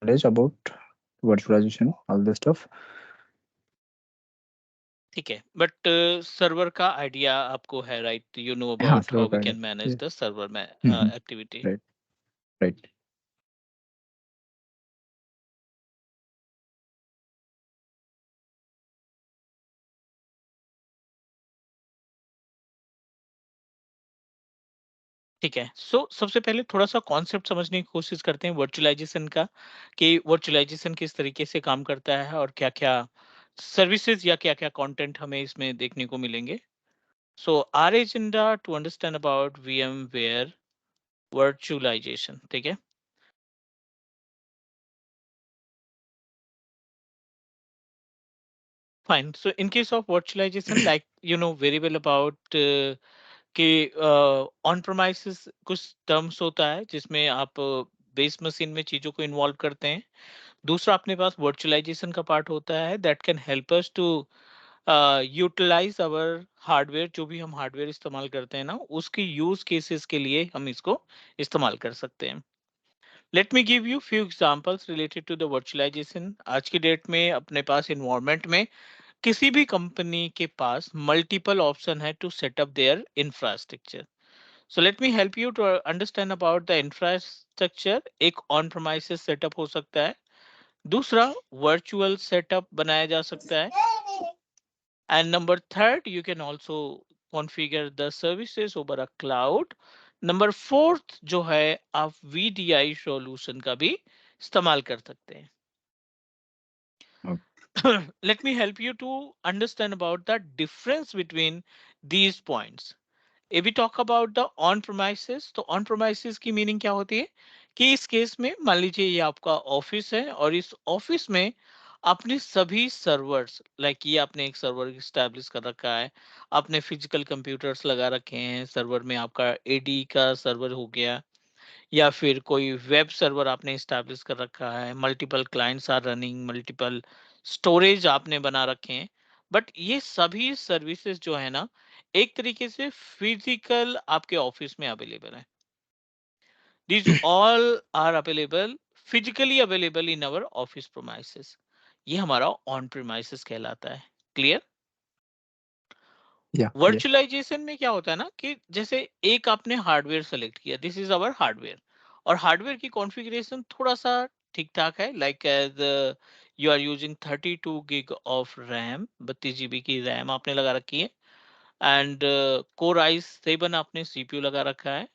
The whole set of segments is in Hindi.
knowledge about virtualization, all this stuff. ठीक है, बट सर्वर का आइडिया आपको है, राइट? यू नो हाँ, about server how we card है। कैन मैनेज द सर्वर में हम्म। एक्टिविटी। राइट। राइट। ठीक है, सो सबसे पहले थोड़ा सा कॉन्सेप्ट समझने की कोशिश करते हैं वर्चुअलाइजेशन का, कि वर्चुअलाइजेशन किस तरीके से काम करता है और क्या क्या सर्विसेज या क्या क्या कंटेंट हमें इसमें देखने को मिलेंगे। So are agenda to understand about VMware virtualization, ठीक है। Fine, so in case of virtualization, like you know very well about कि ऑन प्रोमाइसेस कुछ टर्म्स होता है जिसमें आप बेस मशीन में चीजों को इन्वॉल्व करते हैं। दूसरा अपने पास वर्चुअलाइजेशन का पार्ट होता है that can help us to utilize our hardware, जो भी हम हार्डवेयर इस्तेमाल करते हैं ना, उसकी यूज केसेस के लिए हम इसको इस्तेमाल कर सकते हैं। Let me give you few examples related to the virtualization. आज की डेट में अपने पास इन्वायरमेंट में किसी भी कंपनी के पास मल्टीपल ऑप्शन है to set up their infrastructure. So let me help you to understand about the infrastructure. एक ऑन प्रोमाइसेस सेटअप हो सकता है, दूसरा वर्चुअल सेटअप बनाया जा सकता है, and number third you can also configure the services over a cloud. Number fourth जो है, आप VDI सॉल्यूशन का भी इस्तेमाल कर सकते हैं। Let me help you to understand about the difference between these points. If we talk about the on premises, तो on premises की मीनिंग क्या होती है कि इस केस में मान लीजिए ये आपका ऑफिस है और इस ऑफिस में आपने सभी सर्वर्स, लाइक ये आपने एक सर्वर स्टैब्लिश कर रखा है, आपने फिजिकल कंप्यूटर्स लगा रखे हैं सर्वर में, आपका AD का सर्वर हो गया, या फिर कोई वेब सर्वर आपने स्टैब्लिश कर रखा है, multiple clients are running, multiple storage आपने बना रखे हैं। बट ये सभी सर्विसेज जो है ना, एक तरीके से फिजिकल आपके ऑफिस में अवेलेबल है। These all are available, physically available in our office premises. ये हमारा ऑन प्रीमाइसेस कहलाता है। क्लियर? या क्लियर। वर्चुअलाइजेशन में क्या होता है ना, कि जैसे एक आपने हार्डवेयर सेलेक्ट किया, दिस इज अवर हार्डवेयर, और हार्डवेयर की कॉन्फ़िगरेशन थोड़ा सा ठीक ठाक है, like as you are using 32 GB of RAM, 32 GB की रैम आपने लगा रखी है, एंड कोर i7 आपने CPU लगा रखा है,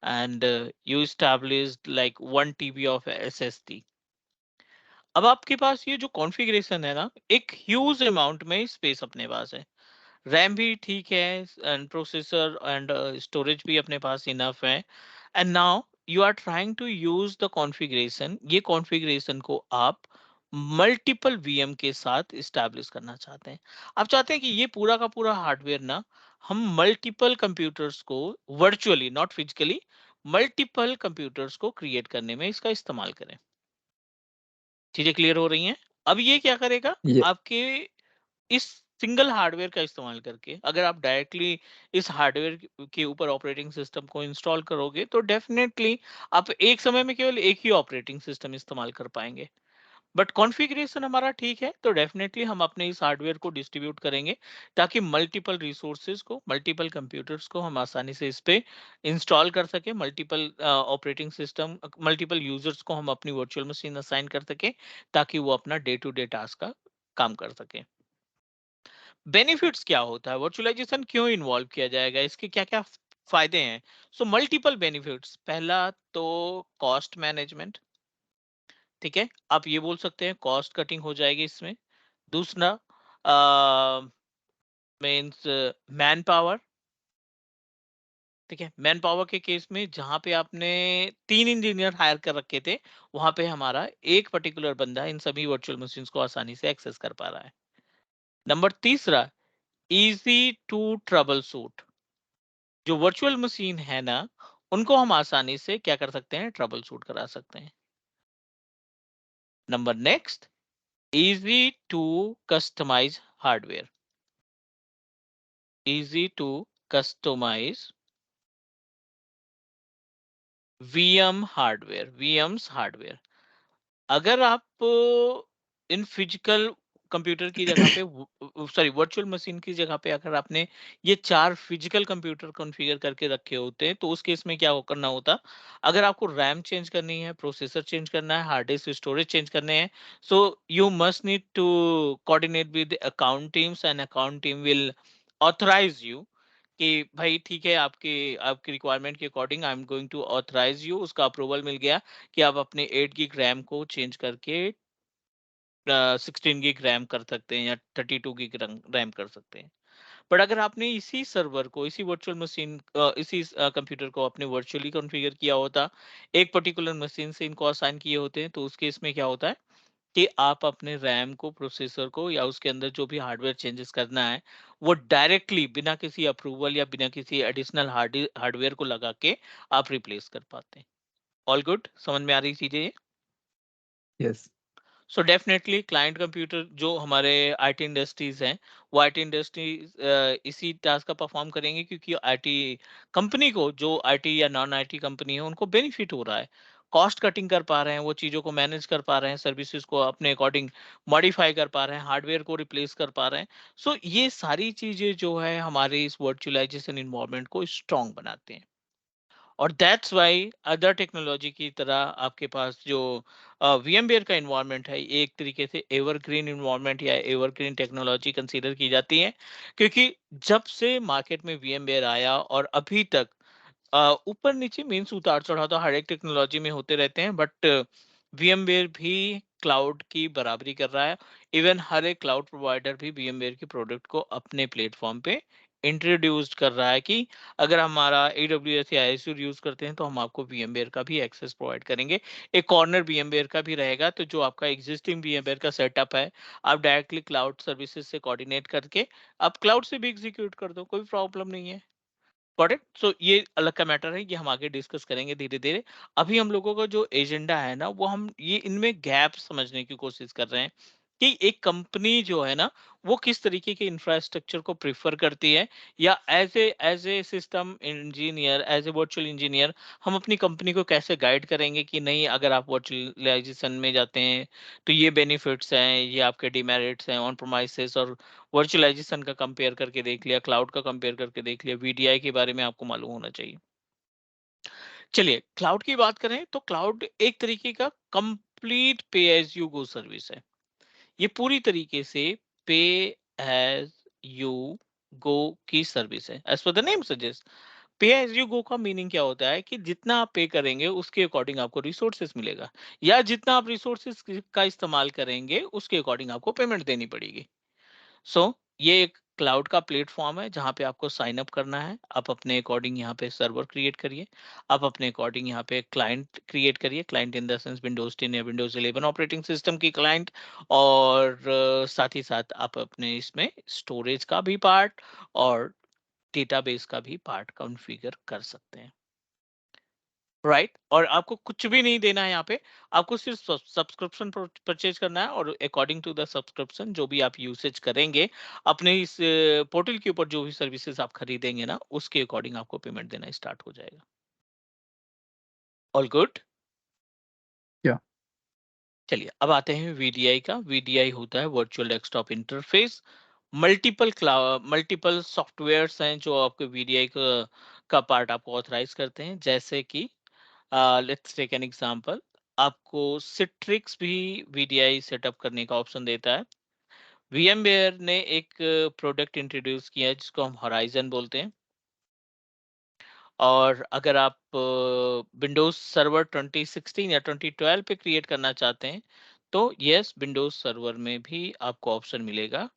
and you established like 1 TB of SSD। अब आपके पास ये जो कॉन्फ़िगरेशन है ना, एक ह्यूज अमाउंट में स्पेस अपने पास है, रैम भी ठीक है, एंड प्रोसेसर एंड स्टोरेज भी अपने पास इनफ है, and now you are trying to use the configuration, ये कॉन्फ़िगरेशन को आप मल्टीपल VM के साथ इस्टेब्लिश करना चाहते हैं। आप चाहते हैं कि ये पूरा का पूरा हार्डवेयर ना, हम मल्टीपल कंप्यूटर्स को virtually, not physically, multiple computers को क्रिएट करने में इसका इस्तेमाल करें। चीजें क्लियर हो रही हैं? अब ये क्या करेगा, ये आपके इस सिंगल हार्डवेयर का इस्तेमाल करके अगर आप डायरेक्टली इस हार्डवेयर के ऊपर ऑपरेटिंग सिस्टम को इंस्टॉल करोगे, तो डेफिनेटली आप एक समय में केवल एक ही ऑपरेटिंग सिस्टम इस्तेमाल कर पाएंगे। बट कॉन्फ़िगरेशन हमारा ठीक है, तो डेफिनेटली हम अपने इस हार्डवेयर को डिस्ट्रीब्यूट करेंगे, ताकि मल्टीपल रिसोर्सेज को, मल्टीपल कंप्यूटर्स को हम आसानी से इस पे इंस्टॉल कर सके, multiple operating system, multiple users को हम अपनी वर्चुअल मशीन असाइन कर सके, ताकि वो अपना डे टू डे टास्क का काम कर सके। बेनिफिट्स क्या होता है, वर्चुअलाइजेशन क्यों इन्वॉल्व किया जाएगा, इसके क्या क्या फायदे हैं? So multiple benefits. पहला तो कॉस्ट मैनेजमेंट, ठीक है, आप ये बोल सकते हैं कॉस्ट कटिंग हो जाएगी इसमें। दूसरा मीन्स मैन पावर, ठीक है, मैन पावर के केस में जहां पे आपने 3 इंजीनियर हायर कर रखे थे, वहां पे हमारा एक पर्टिकुलर बंदा इन सभी वर्चुअल मशीन्स को आसानी से एक्सेस कर पा रहा है। नंबर तीसरा, इजी टू ट्रबल शूट, जो वर्चुअल मशीन है ना, उनको हम आसानी से क्या कर सकते हैं, ट्रबल शूट करा सकते हैं। Number next, easy to customise hardware, easy to customise VM hardware, VMs hardware. अगर आप इन फिजिकल कंप्यूटर की जगह पे सॉरी वर्चुअल मशीन की जगह पे अगर आपने ये 4 फिजिकल कंप्यूटर कॉन्फ़िगर करके रखे होते हैं, तो उस केस में क्या करना होता? अगर आपको रैम चेंज करनी है, प्रोसेसर चेंज करना है, हार्ड डिस्क स्टोरेज चेंज करने हैं, so you must need to coordinate with account teams and account team will authorise you कि भाई ठीक है, आपकी आपकी रिक्वायरमेंट के according I am going to authorise you, उसका अप्रूवल मिल गया कि आप अपने 8 गिग रैम को चेंज करके 16 गिग रैम कर सकते हैं या 32 गिग रैम कर सकते हैं। बट अगर आपने इसी सर्वर को, इसी वर्चुअल मशीन, इसी कंप्यूटर को आपने वर्चुअली कॉन्फ़िगर किया होता, एक पर्टिकुलर मशीन से इनको असाइन किए होते हैं, तो उस केस में क्या होता है कि आप अपने रैम को, प्रोसेसर को या उसके अंदर जो भी हार्डवेयर चेंजेस करना है, वो डायरेक्टली बिना किसी अप्रूवल या बिना किसी एडिशनल हार्डवेयर को लगा के आप रिप्लेस कर पाते हैं। All good? समझ में आ रही चीजें ये? Yes. So definitely client computer जो हमारे आईटी इंडस्ट्रीज हैं, वो आईटी इंडस्ट्रीज इसी टास्क का परफॉर्म करेंगे, क्योंकि आईटी कंपनी को, जो आईटी या नॉन आईटी कंपनी है, उनको बेनिफिट हो रहा है, कॉस्ट कटिंग कर पा रहे हैं, वो चीज़ों को मैनेज कर पा रहे हैं, सर्विसेज को अपने अकॉर्डिंग मॉडिफाई कर पा रहे हैं, हार्डवेयर को रिप्लेस कर पा रहे हैं। सो ये सारी चीज़ें जो है हमारे इस वर्चुअलाइजेशन इन्वायरमेंट को स्ट्रॉन्ग बनाते हैं। और दैट्स वाई अदर टेक्नोलॉजी की तरह आपके पास जो VMware का इन्वायरमेंट है, ये एक तरीके से एवरग्रीन इन्वायरमेंट या एवरग्रीन टेक्नोलॉजी कंसीडर की जाती है, क्योंकि जब से मार्केट में VMware आया और अभी तक ऊपर नीचे मीन्स उतार चढ़ाव तो हर एक टेक्नोलॉजी में होते रहते हैं, बट VMware भी क्लाउड की बराबरी कर रहा है। इवन हर एक क्लाउड प्रोवाइडर भी VMware के प्रोडक्ट को अपने प्लेटफॉर्म पे इंट्रोड्यूस्ड कर रहा है कि अगर हमारा AWS या Azure यूज करते हैं, तो हम आपको VMware का भी एक्सेस प्रोवाइड करेंगे। एक कॉर्नर VMware का भी रहेगा, तो जो आपका एग्जिस्टिंग VMware का सेटअप है, आप डायरेक्टली क्लाउड सर्विसेज से कोऑर्डिनेट करके आप क्लाउड से भी एग्जीक्यूट कर दो, कोई प्रॉब्लम नहीं है। Got it? सो ये अलग का मैटर है, ये हम आगे डिस्कस करेंगे धीरे धीरे। अभी हम लोगों का जो एजेंडा है ना, वो हम ये इनमें गैप समझने की कोशिश कर रहे हैं कि एक कंपनी जो है ना, वो किस तरीके के इंफ्रास्ट्रक्चर को प्रिफर करती है, या as a system engineer, as a virtual engineer, हम अपनी कंपनी को कैसे गाइड करेंगे कि नहीं, अगर आप वर्चुअलाइजेशन में जाते हैं तो ये बेनिफिट्स हैं, ये आपके डिमेरिट्स हैं, ऑन प्रोमाइसेस और वर्चुअलाइजेशन का कंपेयर करके देख लिया, क्लाउड का कंपेयर करके देख लिया, VDI के बारे में आपको मालूम होना चाहिए। चलिए, क्लाउड की बात करें तो क्लाउड एक तरीके का कंप्लीट पे एज यू गो सर्विस है। ये पूरी तरीके से पे एज यू गो की सर्विस है, as per the name suggest. Pay as you go का मीनिंग क्या होता है कि जितना आप पे करेंगे उसके अकॉर्डिंग आपको रिसोर्सेस मिलेगा, या जितना आप रिसोर्सेस का इस्तेमाल करेंगे उसके अकॉर्डिंग आपको पेमेंट देनी पड़ेगी। सो ये एक क्लाउड का प्लेटफॉर्म है जहाँ पे आपको साइन अप करना है, आप अपने अकॉर्डिंग यहाँ पे सर्वर क्रिएट करिए, आप अपने अकॉर्डिंग यहाँ पे क्लाइंट क्रिएट करिए, client in the sense Windows 10 या विंडोज 11 ऑपरेटिंग सिस्टम की क्लाइंट, और साथ ही साथ आप अपने इसमें स्टोरेज का भी पार्ट और डेटाबेस का भी पार्ट कॉन्फ़िगर कर सकते हैं। राइट? और आपको कुछ भी नहीं देना है यहाँ पे, आपको सिर्फ सब्सक्रिप्शन परचेज करना है, और अकॉर्डिंग टू द सब्सक्रिप्शन जो भी आप यूसेज करेंगे अपने इस पोर्टल के ऊपर, जो भी सर्विसेज आप खरीदेंगे ना, उसके अकॉर्डिंग आपको पेमेंट देना स्टार्ट हो जाएगा। All good? Yeah. चलिए, अब आते हैं VDI का। VDI होता है virtual desktop interface. Multiple softwares हैं जो आपको VDI का पार्ट आपको ऑथराइज करते हैं, जैसे कि लेट्स टेक एन एग्जांपल, आपको सिट्रिक्स भी VDI सेटअप करने का ऑप्शन देता है। VMware ने एक प्रोडक्ट इंट्रोड्यूस किया है जिसको हम होराइजन बोलते हैं, और अगर आप विंडोज सर्वर 2016 या 2012 पे क्रिएट करना चाहते हैं, तो यस, विंडोज सर्वर में भी आपको ऑप्शन मिलेगा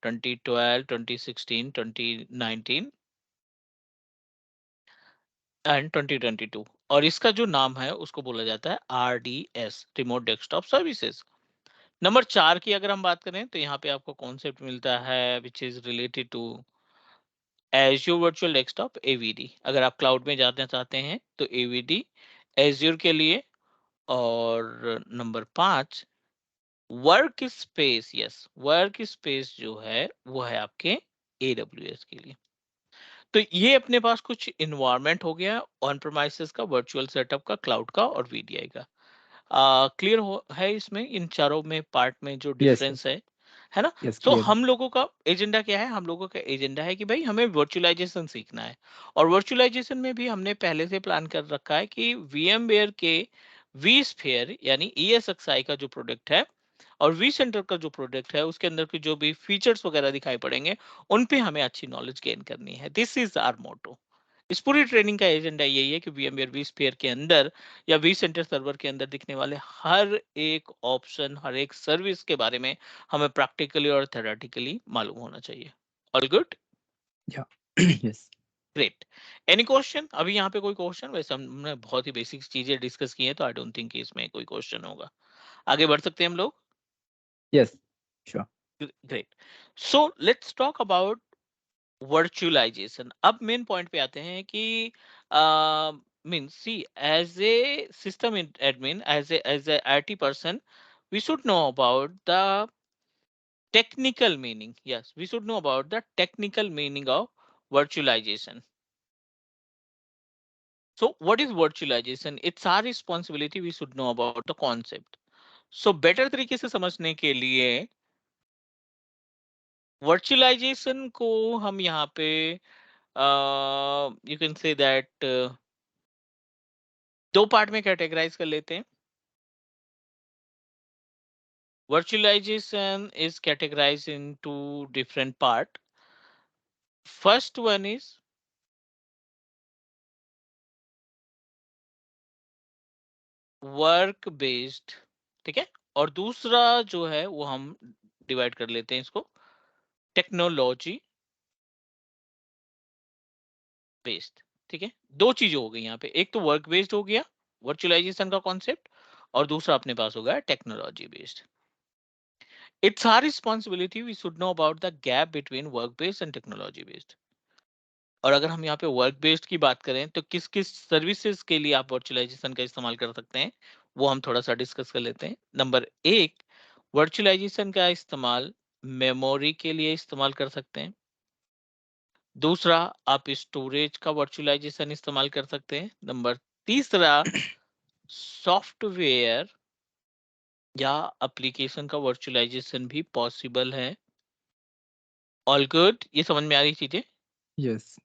2012, 2016, 2019 एंड 2022, और इसका जो नाम है उसको बोला जाता है RDS, remote desktop services. Number 4 की अगर हम बात करें, तो यहाँ पे आपको कॉन्सेप्ट मिलता है which is related to Azure virtual desktop, AVD। अगर आप क्लाउड में जाना चाहते हैं तो AVD एज्योर के लिए। और number 5, work space. Yes, work space जो है वो है आपके AWS के लिए। तो ये अपने पास कुछ इन्वायरमेंट हो गया ऑन प्रोमाइसेस का, वर्चुअल सेटअप का, क्लाउड का और VDI का। क्लियर हो है इसमें, इन चारों में पार्ट में जो Yes, yes, डिफरेंस है ना? yes, सो clear. हम लोगों का एजेंडा क्या है? हम लोगों का एजेंडा है कि भाई हमें वर्चुअलाइजेशन सीखना है, और वर्चुअलाइजेशन में भी हमने पहले से प्लान कर रखा है कि VMware के वी स्फीयर यानी ESXi का जो प्रोडक्ट है और वी सेंटर का जो प्रोडक्ट है उसके अंदर के जो भी फीचर्स वगैरह दिखाई पड़ेंगे उन पे हमें अच्छी नॉलेज गेन करनी है। This is our motto. इस पूरी ट्रेनिंग का एजेंडा यही है कि VMware वी स्फीयर के अंदर या वी सेंटर सर्वर के अंदर दिखने वाले हर एक ऑप्शन, हर एक सर्विस के बारे में हमें प्रैक्टिकली और थेरेटिकली मालूम होना चाहिए। All good, Yeah. Yes. Great. Any question? अभी यहाँ पे कोई क्वेश्चन? वैसे हमने बहुत ही बेसिक चीजें डिस्कस की हैं, तो आई डोंट थिंक कि इसमें कोई क्वेश्चन होगा। आगे बढ़ सकते हैं हम लोग। Yes. Sure. Great, so let's talk about virtualization. अब मेन पॉइंट पे आते हैं कि mean see, as a system admin, as a IT person, we should know about the technical meaning. Yes, we should know about the technical meaning of virtualization. So what is virtualization? It's our responsibility, we should know about the concept. So better तरीके से समझने के लिए virtualization को हम यहाँ पे you can say that दो पार्ट में कैटेगराइज कर लेते हैं। Virtualization is categorized into different part. First one is work based, ठीक है, और दूसरा जो है वो हम डिवाइड कर लेते हैं इसको टेक्नोलॉजी बेस्ड। ठीक है, दो चीजें हो गई यहाँ पे, एक तो वर्क बेस्ड हो गया वर्चुअलाइजेशन का कॉन्सेप्ट, और दूसरा अपने पास हो गया technology based. It's our responsibility, we should know about the gap between work based and technology based. और अगर हम यहाँ पे वर्क बेस्ड की बात करें तो किस किस सर्विसेज के लिए आप वर्चुअलाइजेशन का इस्तेमाल कर सकते हैं, वो हम थोड़ा सा डिस्कस कर लेते हैं। नंबर एक, वर्चुअलाइजेशन का इस्तेमाल मेमोरी के लिए इस्तेमाल कर सकते हैं। दूसरा, आप स्टोरेज का वर्चुअलाइजेशन इस्तेमाल कर सकते हैं। नंबर तीसरा, सॉफ्टवेयर या एप्लीकेशन का वर्चुअलाइजेशन भी पॉसिबल है। ऑल गुड, ये समझ में आ रही चीजें? Yes.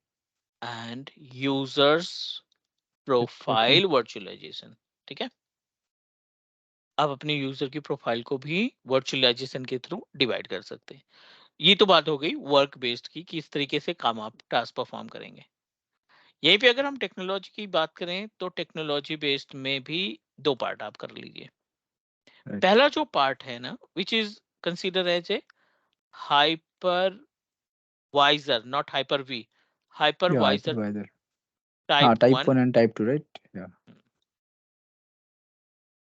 End users Exactly. Profile virtualization, ठीक है, आप अपने यूजर की प्रोफाइल को भी वर्चुअलाइजेशन के थ्रू डिवाइड कर सकते हैं। ये तो बात हो गई वर्क बेस्ड की, किस तरीके से काम आप टास्क परफॉर्म करेंगे। यहीं पे अगर हम टेक्नोलॉजी की बात करें तो टेक्नोलॉजी बेस्ड में भी दो पार्ट आप कर लीजिए। Right. पहला जो पार्ट है ना, which is consider as a hyper visor, not hyper V, hyper Yeah, visor hypervisor. Ah, type type 1, 1 and type 2, right? Yeah,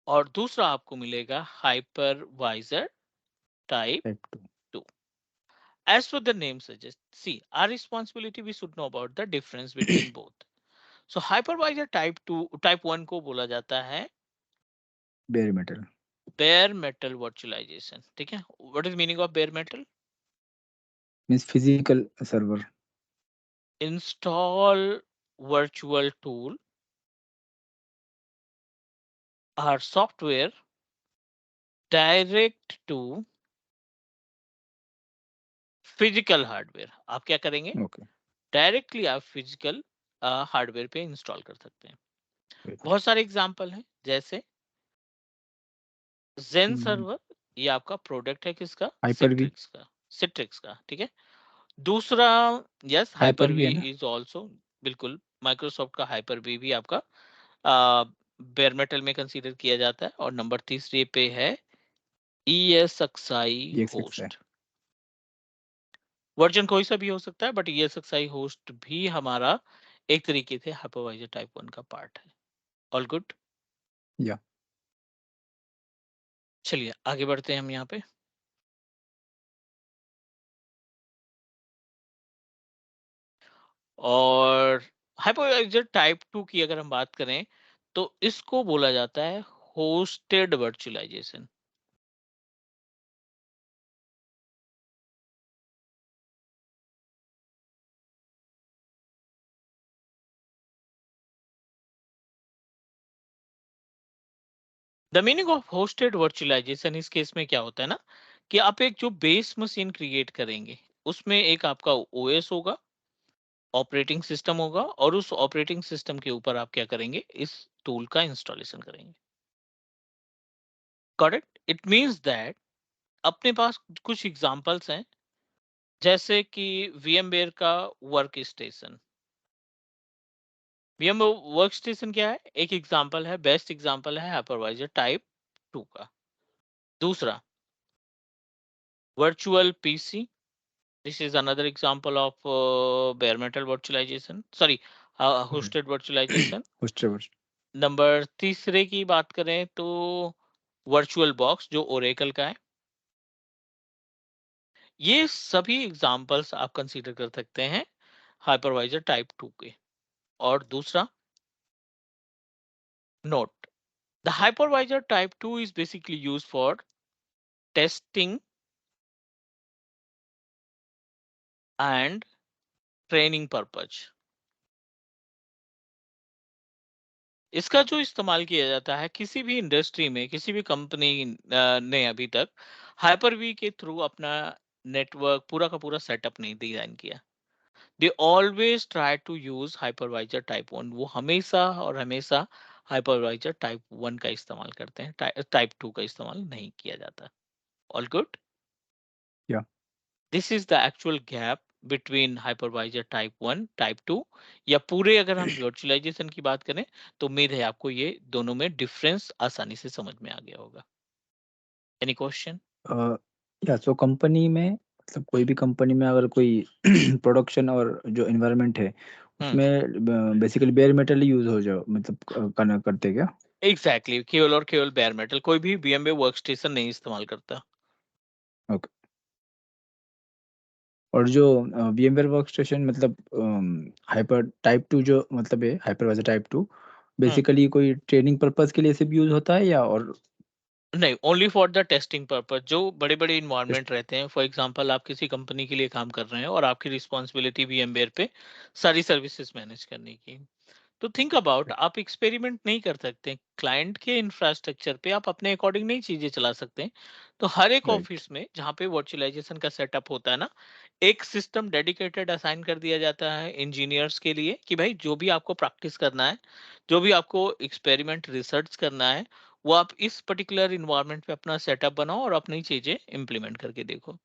और दूसरा आपको मिलेगा hyper visor type type 2. 2। As for the name suggests, see, our responsibility, we should know about the difference between both. So hypervisor type 2, type 1 को बोला जाता है Bare metal. bare metal virtualization, ठीक है? What is meaning of bare metal? Means physical server. Install virtual tool or software direct to physical hardware। आप क्या करेंगे? Okay. डायरेक्टली आप फिजिकल हार्डवेयर पे इंस्टॉल कर सकते हैं। Great. बहुत सारे एग्जांपल हैं, जैसे जेन Mm, सर्वर, ये आपका प्रोडक्ट है किसका? Hyper-V. सिट्रिक्स का, सिट्रिक्स का, ठीक है। दूसरा, यस, हाइपर Hyper-V वी है ना? इज आल्सो, बिल्कुल, माइक्रोसॉफ्ट का हाइपर वी भी आपका बेयर मेटल में कंसीडर किया जाता है। और नंबर तीसरे पे है ESXi EXXi. होस्ट। वर्जन कोई सा भी हो सकता है, बट ESXi होस्ट भी हमारा एक तरीके से हाइपरवाइजर टाइप 1 का पार्ट है। All good, Yeah. चलिए आगे बढ़ते हैं हम यहाँ पे। और हाइपरवाइजर टाइप 2 की अगर हम बात करें तो इसको बोला जाता है hosted virtualization. The meaning of hosted virtualization इस केस में क्या होता है ना, कि आप एक जो बेस मशीन क्रिएट करेंगे, उसमें एक आपका ओएस होगा, ऑपरेटिंग सिस्टम होगा, और उस ऑपरेटिंग सिस्टम के ऊपर आप क्या करेंगे, इस टूल का इंस्टॉलेशन करेंगे। Got it? It means that अपने पास कुछ एग्जांपल्स हैं, जैसे कि VMware का work station. VMware work station क्या है? एक एग्जांपल है, बेस्ट एग्जांपल है हाइपरवाइजर टाइप 2 का। दूसरा, virtual PC, this is another example of bare metal virtualization, sorry, hosted virtualization. Hosted version. Number तीसरे की बात करें तो वर्चुअल बॉक्स जो ओरेकल का है। ये सभी एग्जांपल्स आप कंसीडर कर सकते हैं हाइपरवाइजर टाइप 2 के। और दूसरा, note, the hypervisor type 2 is basically used for testing and training purpose। इसका जो इस्तेमाल किया जाता है किसी भी इंडस्ट्री में, किसी भी कंपनी ने अभी तक हाइपर वी के थ्रू अपना नेटवर्क पूरा का पूरा सेटअप नहीं डिजाइन किया। They always try to use hypervisor type 1। वो हमेशा और हमेशा हाइपरवाइजर टाइप 1 का इस्तेमाल करते हैं, टाइप 2 का इस्तेमाल नहीं किया जाता। All good? या this is the actual gap between hypervisor type 1 type 2, या पूरे अगर हम वर्चुअलाइजेशन की बात करें तो उम्मीद है आपको ये दोनों में डिफरेंस आसानी से समझ में आ गया होगा। Any question? या सो कंपनी में मतलब कोई भी कंपनी में अगर कोई प्रोडक्शन और जो एनवायरनमेंट है हम्म, उसमें बेसिकली बेयर मेटल ही यूज हो जाओ मतलब करना करते क्या? एग्जैक्टली, केवल और केवल बेयर मेटल, कोई भी VMware वर्क स्टेशन नहीं इस्तेमाल करता। ओके। और जो VMware वर्कस्टेशन मतलब हाइपर टाइप 2 जो मतलब है हाइपरवाइजर टाइप 2 हम्म, बेसिकली कोई ट्रेनिंग पर्पस के लिए सिर्फ यूज होता है या और नहीं, only for the testing purpose. जो बड़े बड़े just- इन्वायरमेंट रहते हैं, फॉर एग्जांपल आप किसी कंपनी के लिए काम कर रहे हैं और आपकी रिस्पॉन्सिबिलिटी VMware पे सारी सर्विसेज मैनेज करने की, तो थिंक अबाउट, आप एक्सपेरिमेंट नहीं कर सकते क्लाइंट के इंफ्रास्ट्रक्चर पे, आप अपने अकॉर्डिंग नहीं चीजें चला सकते। तो हर एक राइट ऑफिस में जहाँ पे वर्चुअलाइजेशन का सेटअप होता है ना, एक सिस्टम डेडिकेटेड असाइन कर दिया जाता है इंजीनियर्स के लिए, कि भाई जो भी आपको प्रैक्टिस करना है, जो भी आपको एक्सपेरिमेंट रिसर्च करना है, वो आप इस पर्टिकुलर इन्वायरमेंट पे अपना सेटअप बनाओ और अपनी चीजें इंप्लीमेंट करके देखो।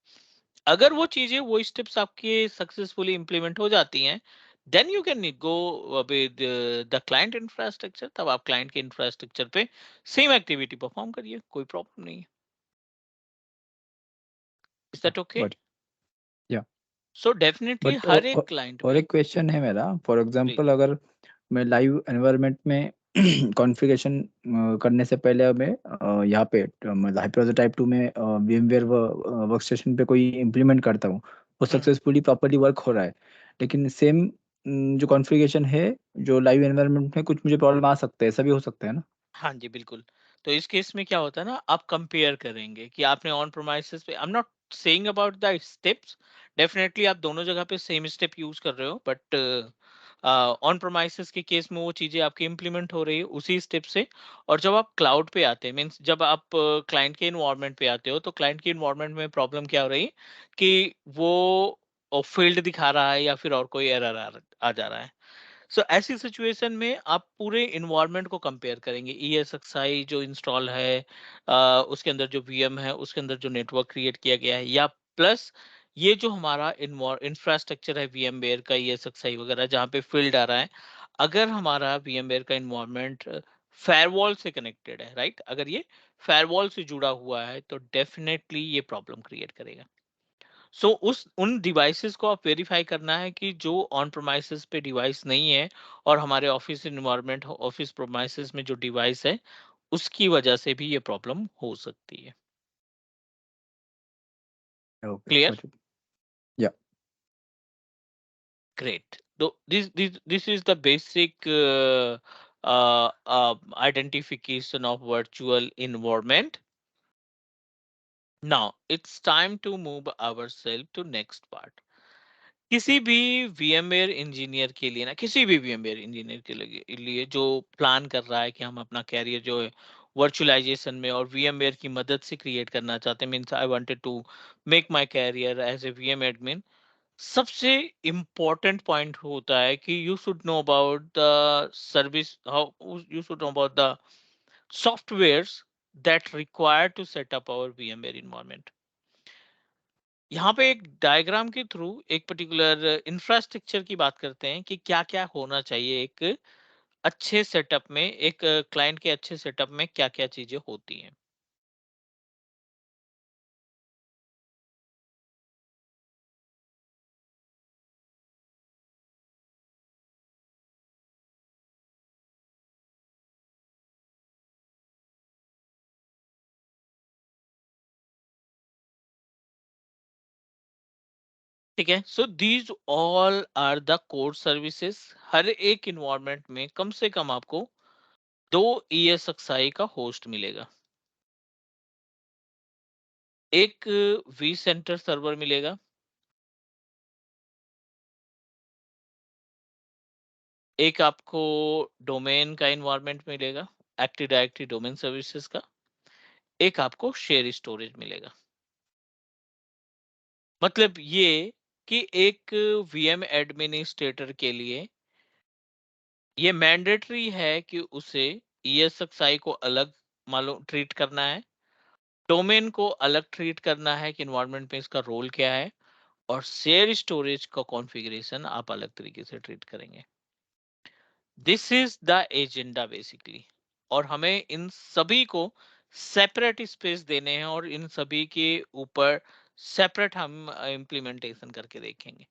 अगर वो चीजें, वो स्टेप्स आपके सक्सेसफुली इंप्लीमेंट हो जाती हैं, then you can go with the client infrastructure. तब आप क्लाइंट के इंफ्रास्ट्रक्चर पे सेम एक्टिविटी परफॉर्म करिए, कोई प्रॉब्लम नहीं है। Is that okay? बट या सो डेफिनेटली बट हर एक क्लाइंट और में। एक क्वेश्चन है मेरा फॉर जी। एग्जांपल अगर मैं लाइव एनवायरनमेंट में कॉन्फ़िगरेशन करने से पहले मैं यहाँ पे मतलब हाइपरवाइजर टाइप 2 में VMware वर्कस्टेशन पे कोई इम्प्लीमेंट करता हूँ वो हम्म, सक्सेसफुली प्रॉपर्ली वर्क हो रहा है लेकिन सेम जो कॉन्फ़िगरेशन है जो लाइव एनवायरनमेंट में कुछ मुझे प्रॉब्लम आ सकता है ऐसा भी हो सकता है ना? हाँ जी, बिल्कुल। तो इस केस में क्या होता है ना, आप कंपेयर करेंगे कि आपने ऑन प्रोमाइसेस पे, I am not saying about the steps, definitely आप दोनों जगह पे सेम स्टेप यूज कर रहे हो, बट ऑन प्रोमाइसेस के केस में वो चीजें आपकी इंप्लीमेंट हो रही है उसी स्टेप से। और जब आप क्लाउड पे आते हैं, मीन्स जब आप क्लाइंट के इन्वायरमेंट पे आते हो, तो क्लाइंट के इन्वायरमेंट में प्रॉब्लम क्या हो रही है कि वो फील्ड दिखा रहा है या फिर और कोई एरर आ जा रहा है। सो ऐसी सिचुएशन में आप पूरे इन्वायरमेंट को कंपेयर करेंगे, ESXi जो इंस्टॉल है, उसके अंदर जो VM है, उसके अंदर जो नेटवर्क क्रिएट किया गया है, या प्लस ये जो हमारा इंफ्रास्ट्रक्चर है VMware का, ESXi वगैरह जहाँ पे फील्ड आ रहा है, अगर हमारा VMware का इन्वायरमेंट फायरवॉल से कनेक्टेड है, राइट, अगर ये फायरवॉल से जुड़ा हुआ है, तो डेफिनेटली ये प्रॉब्लम क्रिएट करेगा। सो उस उन डिवाइसेस को आप वेरीफाई करना है कि जो ऑन प्रोमाइसेस पे डिवाइस नहीं है, और हमारे ऑफिस इन्वायरमेंट, ऑफिस प्रोमाइसेस में जो डिवाइस है, उसकी वजह से भी ये प्रॉब्लम हो सकती है। Okay clear? Got it. या ग्रेट। तो this is the basic identification of virtual environment. Now it's time to move ourselves to next part. किसी भी VMware इंजीनियर के लिए ना, किसी भी VMware इंजीनियर के लिए जो प्लान कर रहा है कि हम अपना कैरियर जो है वर्चुअलाइजेशन में और वीएमवेयर की मदद से क्रिएट करना चाहते हैं, means I wanted to make my career as a VM admin, सबसे इम्पोर्टेंट पॉइंट होता है कि you should know about the service, how you should know about the softwares that require to set up our VMware environment. यहाँ पे एक डायग्राम के थ्रू एक पर्टिकुलर इंफ्रास्ट्रक्चर की बात करते हैं कि क्या क्या होना चाहिए एक अच्छे सेटअप में, एक क्लाइंट के अच्छे सेटअप में क्या क्या चीजें होती हैं। ठीक है, so these all are the core services. हर एक इन्वायरमेंट में कम से कम आपको 2 ESXi का होस्ट मिलेगा, एक वी सेंटर सर्वर मिलेगा, एक आपको डोमेन का इन्वायरमेंट मिलेगा, एक्टिव डायरेक्टरी डोमेन सर्विसेज का, एक आपको शेयर स्टोरेज मिलेगा। मतलब ये कि एक वीएम एडमिनिस्ट्रेटर के लिए ये मैंडेटरी है कि उसे ESXi को अलग मालूम ट्रीट करना है, डोमेन को अलग ट्रीट करना है कि इन्वायरमेंट में इसका रोल क्या है, और शेयर स्टोरेज का कॉन्फ़िगरेशन आप अलग तरीके से ट्रीट करेंगे। This is the agenda basically, और हमें इन सभी को सेपरेट स्पेस देने हैं और इन सभी के ऊपर सेपरेट हम इम्प्लीमेंटेशन करके देखेंगे।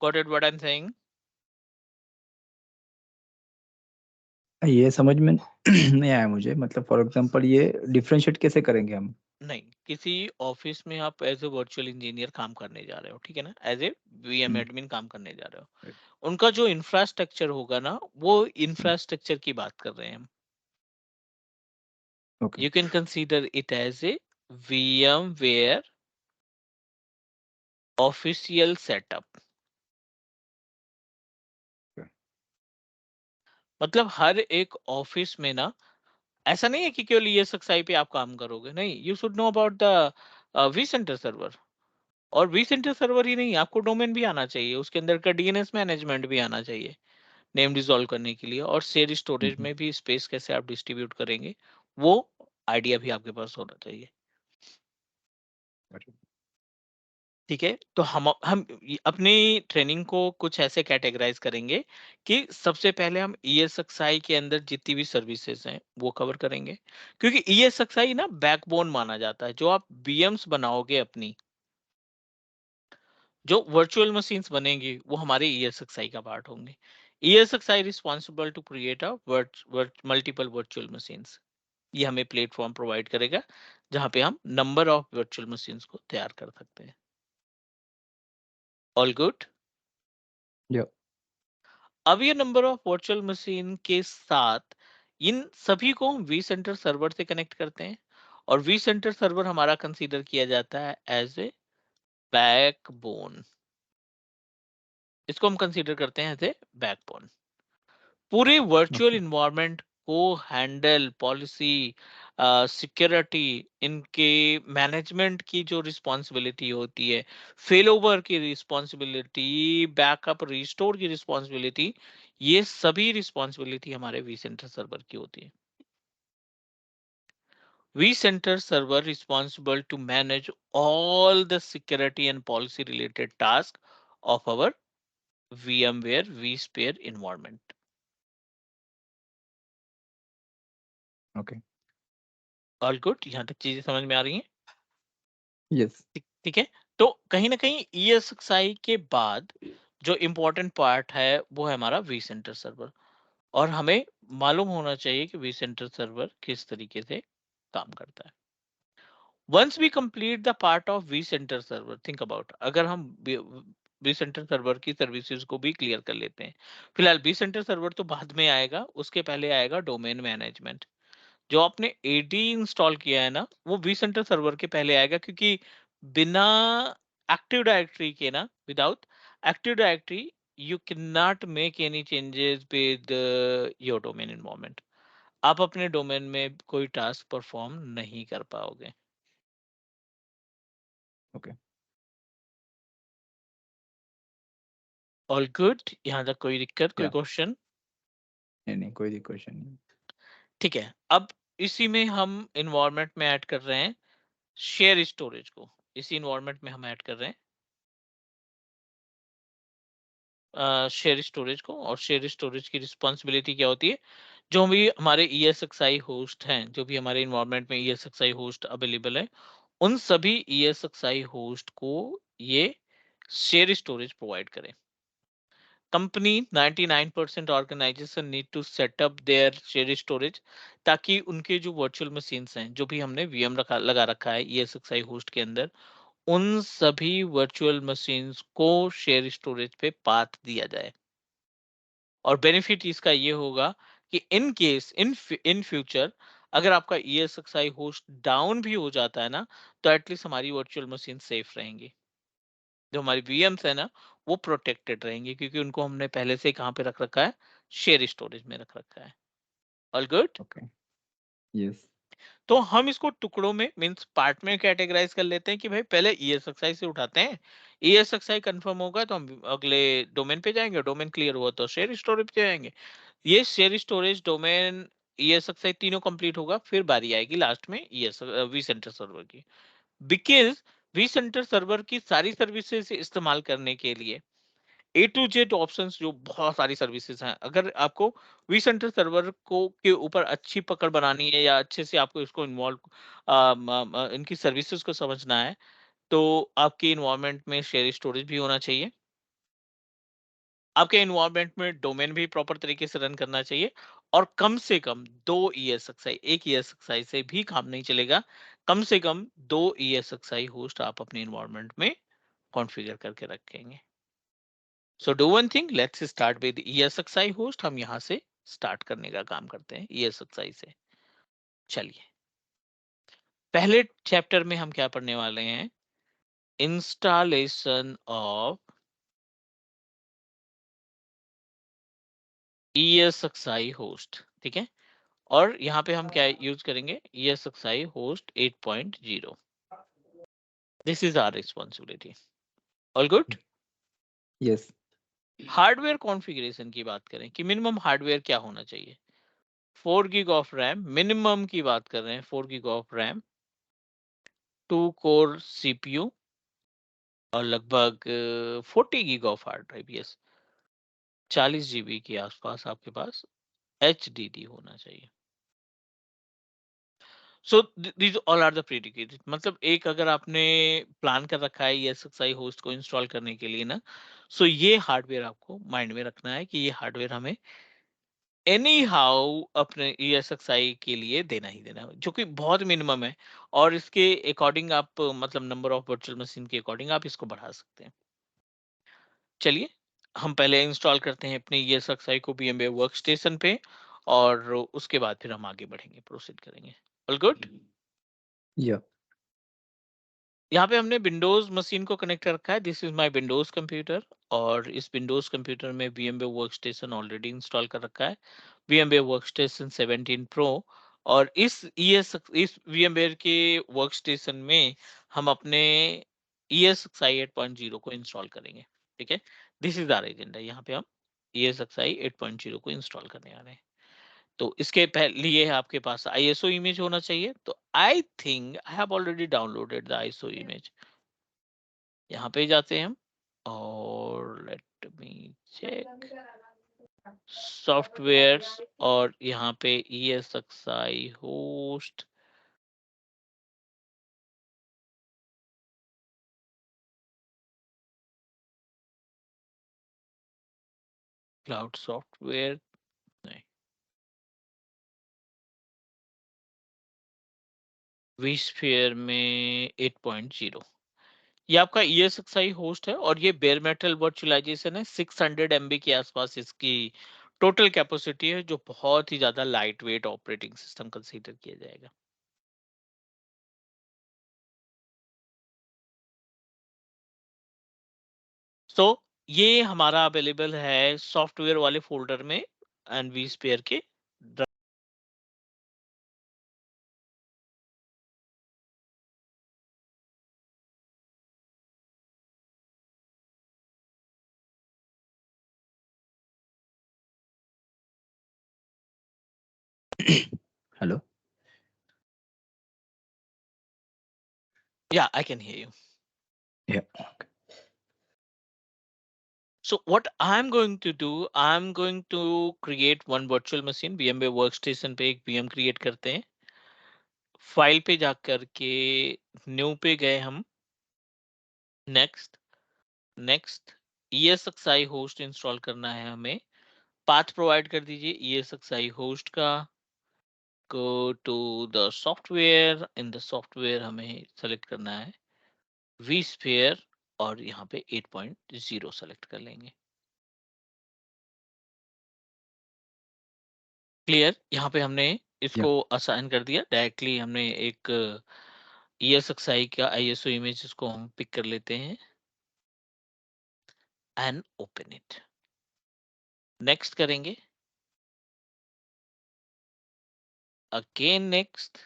Got it what I am saying? ये समझ में नहीं आया मुझे, मतलब फॉर एग्जांपल ये डिफरेंशिएट कैसे करेंगे हम? नहीं, किसी ऑफिस में आप एज ए वर्चुअल इंजीनियर काम करने जा रहे हो, ठीक है ना, as a VM hmm, admin काम करने जा रहे हो, right, उनका जो इंफ्रास्ट्रक्चर होगा ना, वो हम्म, इंफ्रास्ट्रक्चर की बात कर रहे हैं हम। Okay, you can consider it as a VMware official setup. okay, मतलब हर एक ऑफिस में ना, ऐसा नहीं है कि केवल ESXi पे आप काम करोगे, नहीं, you should know about the V center server. और वी सेंटर सर्वर ही नहीं, आपको डोमेन भी आना चाहिए, उसके अंदर का डीएनएस मैनेजमेंट भी आना चाहिए नेम रिजॉल्व करने के लिए, और शेयर स्टोरेज हम्म, में भी स्पेस कैसे आप डिस्ट्रीब्यूट करेंगे, वो आइडिया भी आपके पास होना चाहिए। got it, ठीक है, तो हम अपनी ट्रेनिंग को कुछ ऐसे कैटेगराइज करेंगे कि सबसे पहले हम ESXi के अंदर जितनी भी सर्विसेज हैं वो कवर करेंगे, क्योंकि ESXi ना बैकबोन माना जाता है। जो आप VMs बनाओगे अपनी, जो वर्चुअल मशीन्स बनेंगी, वो हमारे ESXi का पार्ट होंगे। ESXi responsible to create a multiple virtual machines. ये हमें प्लेटफॉर्म प्रोवाइड करेगा जहां पे हम नंबर ऑफ वर्चुअल मशीन्स को तैयार कर सकते हैं। All good. yeah, अब ये नंबर ऑफ वर्चुअल मशीन के साथ इन सभी को हम वी सेंटर सर्वर से कनेक्ट करते हैं, और वी सेंटर सर्वर हमारा कंसीडर किया जाता है एज ए बैकबोन। इसको हम कंसीडर करते हैं एज ए बैकबोन। पूरे वर्चुअल okay, इन्वायरमेंट को हैंडल, पॉलिसी, सिक्योरिटी, इनके मैनेजमेंट की जो रिस्पॉन्सिबिलिटी होती है, फेल ओवर की रिस्पॉन्सिबिलिटी, बैकअप रिस्टोर की रिस्पॉन्सिबिलिटी, ये सभी रिस्पॉन्सिबिलिटी हमारे वी सेंटर सर्वर की होती है। vCenter server responsible to manage all the security and policy related tasks of our VMware vSphere environment. okay, all good, यहाँ तक चीजें समझ में आ रही हैं? yes, ठीक ठीक है, तो कहीं ना कहीं ESXi के बाद जो इम्पोर्टेंट पार्ट है वो है हमारा vCenter सर्वर, और हमें मालूम होना चाहिए कि vCenter सर्वर किस तरीके से काम करता है। Once we complete the part of vCenter server, think about, अगर हम vCenter सर्वर की सर्विसेज को भी क्लियर कर लेते हैं, फिलहाल vCenter सर्वर तो बाद में आएगा, उसके पहले आएगा डोमेन मैनेजमेंट। जो आपने AD इंस्टॉल किया है ना, वो vCenter सर्वर के पहले आएगा, क्योंकि बिना एक्टिव डायरेक्टरी के ना, without active directory you cannot make any changes with your domain environment. आप अपने डोमेन में कोई टास्क परफॉर्म नहीं कर पाओगे। ओके। ऑल गुड, यहाँ तक कोई दिक्कत, कोई या क्वेश्चन? नहीं, कोई क्वेश्चन नहीं। ठीक है, अब इसी में हम इन्वायरमेंट में ऐड कर रहे हैं शेयर स्टोरेज को। इसी इन्वायरमेंट में हम ऐड कर रहे हैं शेयर स्टोरेज को। और शेयर स्टोरेज की रिस्पॉन्सिबिलिटी क्या होती है? जो भी हमारे ESXi होस्ट हैं, जो भी हमारे इन्वायरमेंट में ESXi होस्ट अवेलेबल है, उन सभी ESXi होस्ट को ये शेयर स्टोरेज प्रोवाइड करें। Company 99% organisation need to set up their share storage, ताकि उनके जो वर्चुअल मशीन्स हैं, जो भी हमने वीएम लगा रखा है ESXi होस्ट के अंदर, उन सभी वर्चुअल मशीन्स को शेयर स्टोरेज पे पाथ दिया जाए। और बेनिफिट इसका ये होगा कि इन केस इन फ्यूचर अगर आपका ESXi होस्ट डाउन भी हो जाता है ना, तो एटलीस्ट हमारी वर्चुअल मशीन सेफ रहेंगी। जो हमारी VMs है ना, वो प्रोटेक्टेड रहेंगी, क्योंकि उनको हमने पहले से कहाँ पे रख रखा है? शेयर स्टोरेज में रख रखा है। All good. ओके। यस। तो हम इसको टुकड़ों में मींस पार्ट में कैटेगराइज कर लेते हैं कि भाई पहले ESXi से उठाते हैं, ESXi कंफर्म होगा तो हम अगले डोमेन पे जाएंगे, डोमेन क्लियर हुआ तो शेयर स्टोरेज पे जाएंगे। ये शेयर स्टोरेज, डोमेन, ESXi तीनों कंप्लीट होगा, फिर बारी आएगी लास्ट में ES वी सेंटर सर्वर की। बिकॉज वी सेंटर सर्वर की सारी सर्विसेज इस्तेमाल करने के लिए A to Z ऑप्शंस, जो बहुत सारी सर्विसेज हैं, अगर आपको वी सेंटर सर्वर को के ऊपर अच्छी पकड़ बनानी है या अच्छे से आपको इसको इन्वॉल्व इनकी सर्विसेज को समझना है, तो आपके इन्वायरमेंट में शेयर स्टोरेज भी होना चाहिए, आपके इन्वायरमेंट में डोमेन भी प्रॉपर तरीके से रन करना चाहिए, और कम से कम 2 ESXi, एक ESXi से भी काम नहीं चलेगा, कम से कम 2 ESXi होस्ट आप अपने इन्वायरमेंट में कॉन्फ़िगर करके रखेंगे। So do one thing, let's start with ESXi host. हम यहाँ से स्टार्ट करने का काम करते हैं ESXi से। चलिए, पहले चैप्टर में हम क्या पढ़ने वाले हैं? इंस्टॉलेशन ऑफ ESXi होस्ट, ठीक है। और यहाँ पे हम क्या यूज करेंगे? ESXi host 8.0। This is our responsibility. All good. Yes. Hardware configuration की बात करें कि मिनिमम हार्डवेयर क्या होना चाहिए? 4 GB ऑफ रैम मिनिमम की बात कर रहे हैं, 4 GB of RAM, 2 core CPU, और लगभग 40 GB of hard drive. Yes, 40 GB के आसपास आपके पास HDD होना चाहिए। So these all are the predicated, मतलब एक अगर आपने प्लान कर रखा है ESXi होस्ट को इंस्टॉल करने के लिए ना, सो ये हार्डवेयर आपको माइंड में रखना है कि ये हार्डवेयर हमें एनी हाउ अपने ESXi के लिए देना ही देना है, जो कि बहुत मिनिमम है। और इसके अकॉर्डिंग आप मतलब नंबर ऑफ वर्चुअल मशीन के अकॉर्डिंग आप इसको बढ़ा सकते हैं। चलिए, हम पहले इंस्टॉल करते हैं अपने ESXi को VMware वर्क स्टेशन पे, और उसके बाद फिर हम आगे बढ़ेंगे, प्रोसीड करेंगे। All good. या यहाँ पे हमने विंडोज मशीन को कनेक्ट कर रखा है, this is my Windows computer. और इस विंडोज कंप्यूटर में VMware वर्कस्टेशन ऑलरेडी इंस्टॉल कर रखा है, VMware वर्कस्टेशन 17 प्रो। और इस VMware के वर्कस्टेशन में हम अपने ESXi 8.0 को इंस्टॉल करेंगे, ठीक है। दिस इज आवर एजेंडा, यहाँ पे हम ESXi 8.0 को इंस्टॉल करने आ रहे हैं। तो इसके लिए आपके पास ISO इमेज होना चाहिए। तो I think I have already downloaded the ISO image. यहाँ पे जाते हैं हम, और लेट मी चेक सॉफ्टवेयर्स, और यहाँ पे ESXi होस्ट, क्लाउड सॉफ्टवेयर, नहीं, vSphere में 8.0। ये आपका ESXi होस्ट है, और ये बेयर मेटल वर्चुअलाइजेशन है। 600 MB के आसपास इसकी टोटल कैपेसिटी है, जो बहुत ही ज्यादा light weight operating system consider किया जाएगा। सो ये हमारा अवेलेबल है सॉफ्टवेयर वाले फोल्डर में एंड vSphere के Hello. Yeah, I can hear you. Yeah. So what I'm going to do, I'm going to create one virtual machine. VMware workstation पे एक VM create करते हैं. फाइल पे जाकर के न्यू पे गए हम. Next. Next. ESXi host install करना है हमें. पाथ प्रोवाइड कर दीजिए ESXi होस्ट का. Go to the software. In the software हमें सेलेक्ट करना है vSphere और यहाँ पे 8.0 सेलेक्ट कर लेंगे. क्लियर. यहाँ पे हमने Yeah. इसको असाइन कर दिया. डायरेक्टली हमने एक ESXi का ISO इमेज इसको हम पिक कर लेते हैं एंड ओपन इट. नेक्स्ट करेंगे. Again next.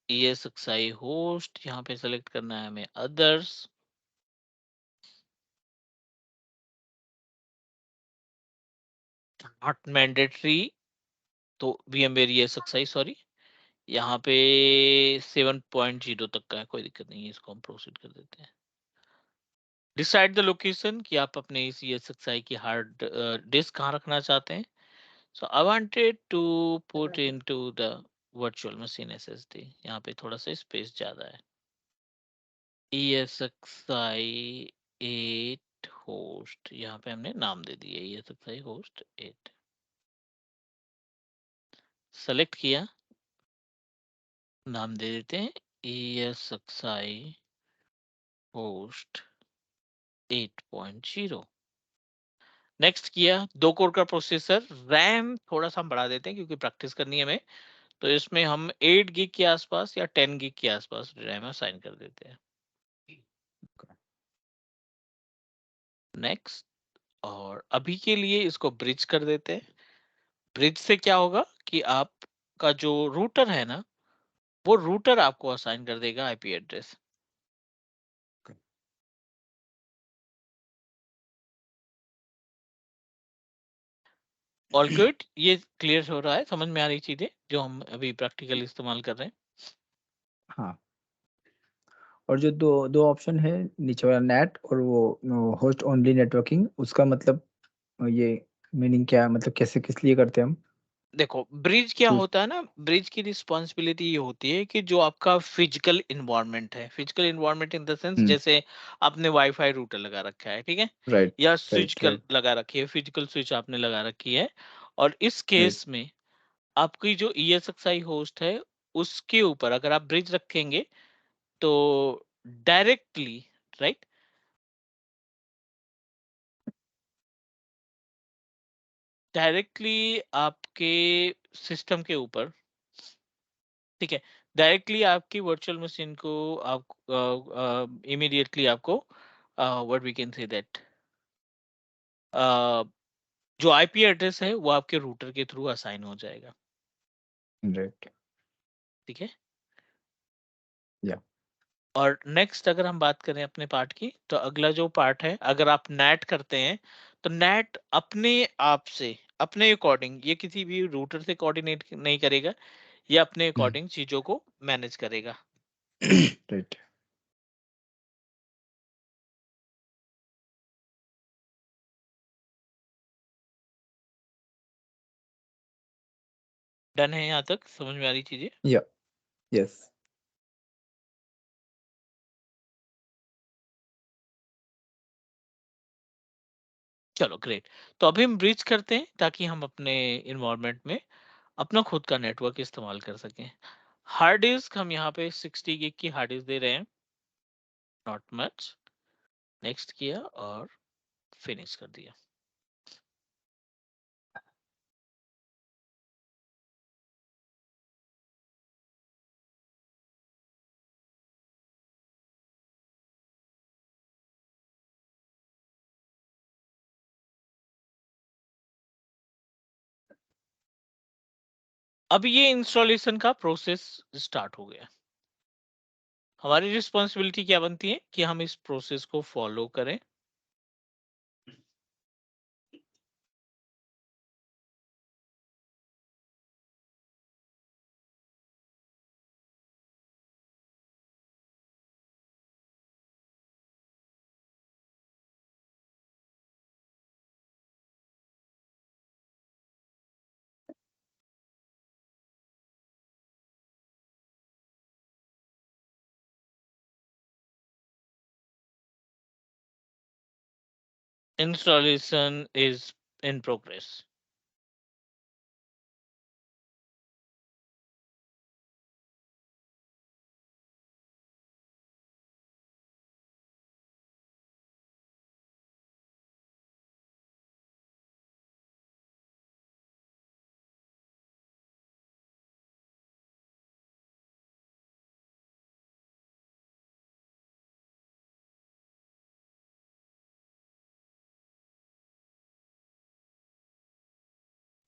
ESXi होस्ट यहाँ पे सेलेक्ट करना है हमें अदर्स. Not mandatory. तो VMware ESXi सॉरी. यहाँ पे 7.0 तक का है, कोई दिक्कत नहीं है, इसको हम प्रोसीड कर देते हैं. डिसाइड द लोकेशन कि आप अपने इस ESXi की हार्ड डिस्क कहाँ रखना चाहते हैं. So I wanted to put into the virtual machine SSD. यहाँ पे थोड़ा सा स्पेस ज्यादा है. ESXi 8 होस्ट यहाँ पे हमने नाम दे दिया ESXi होस्ट 8. सेलेक्ट किया. नाम दे देते हैं ESXi होस्ट 8.0. नेक्स्ट किया. 2 कोर का प्रोसेसर. रैम थोड़ा सा हम बढ़ा देते हैं क्योंकि प्रैक्टिस करनी है हमें. तो इसमें हम 8 GB के आसपास या 10 GB के आसपास रैम असाइन कर देते हैं. नेक्स्ट. और अभी के लिए इसको ब्रिज कर देते हैं. ब्रिज से क्या होगा कि आपका जो रूटर है ना, वो रूटर आपको असाइन कर देगा आईपी एड्रेस. All good. ये क्लियर हो रहा है, समझ में आ रही चीजें जो हम अभी प्रैक्टिकल इस्तेमाल कर रहे हैं. हाँ. और जो दो दो ऑप्शन है नीचे वाला नेट और वो होस्ट ओनली नेटवर्किंग, उसका मतलब ये मीनिंग क्या है, मतलब कैसे किस लिए करते हैं हम देखो ब्रिज क्या चूज. होता है ना, ब्रिज की रिस्पॉन्सिबिलिटी ये होती है कि जो आपका फिजिकल इन्वायरमेंट है, physical environment in the sense hmm. जैसे आपने वाईफाई रूटर लगा रखा है, ठीक है, राइट. या स्विच राइट. कर राइट. लगा रखी है, फिजिकल स्विच आपने लगा रखी है. और इस राइट. केस में आपकी जो ESXi होस्ट है उसके ऊपर अगर आप ब्रिज रखेंगे तो डायरेक्टली, राइट, डायरेक्टली आपके सिस्टम के ऊपर, ठीक है, डायरेक्टली आपकी वर्चुअल मशीन को आप इमीडिएटली आपको what we can say that जो आईपी एड्रेस है वो आपके रूटर के थ्रू असाइन हो जाएगा. राइट. ठीक है. या. और नेक्स्ट अगर हम बात करें अपने पार्ट की, तो अगला जो पार्ट है, अगर आप नेट करते हैं तो नेट अपने आप से अपने अकॉर्डिंग, ये किसी भी रूटर से कोऑर्डिनेट नहीं करेगा, ये अपने अकॉर्डिंग चीजों को मैनेज करेगा. राइट. डन है यहाँ तक, समझ में आ रही चीजें. या. यस. चलो ग्रेट. तो अभी हम ब्रिज करते हैं ताकि हम अपने इन्वायरमेंट में अपना खुद का नेटवर्क इस्तेमाल कर सकें. हार्ड डिस्क हम यहाँ पे 60 GB की हार्ड डिस्क दे रहे हैं. Not much. नेक्स्ट किया और फिनिश कर दिया. अब ये इंस्टॉलेशन का प्रोसेस स्टार्ट हो गया. हमारी रिस्पॉन्सिबिलिटी क्या बनती है कि हम इस प्रोसेस को फॉलो करें. Installation is in progress.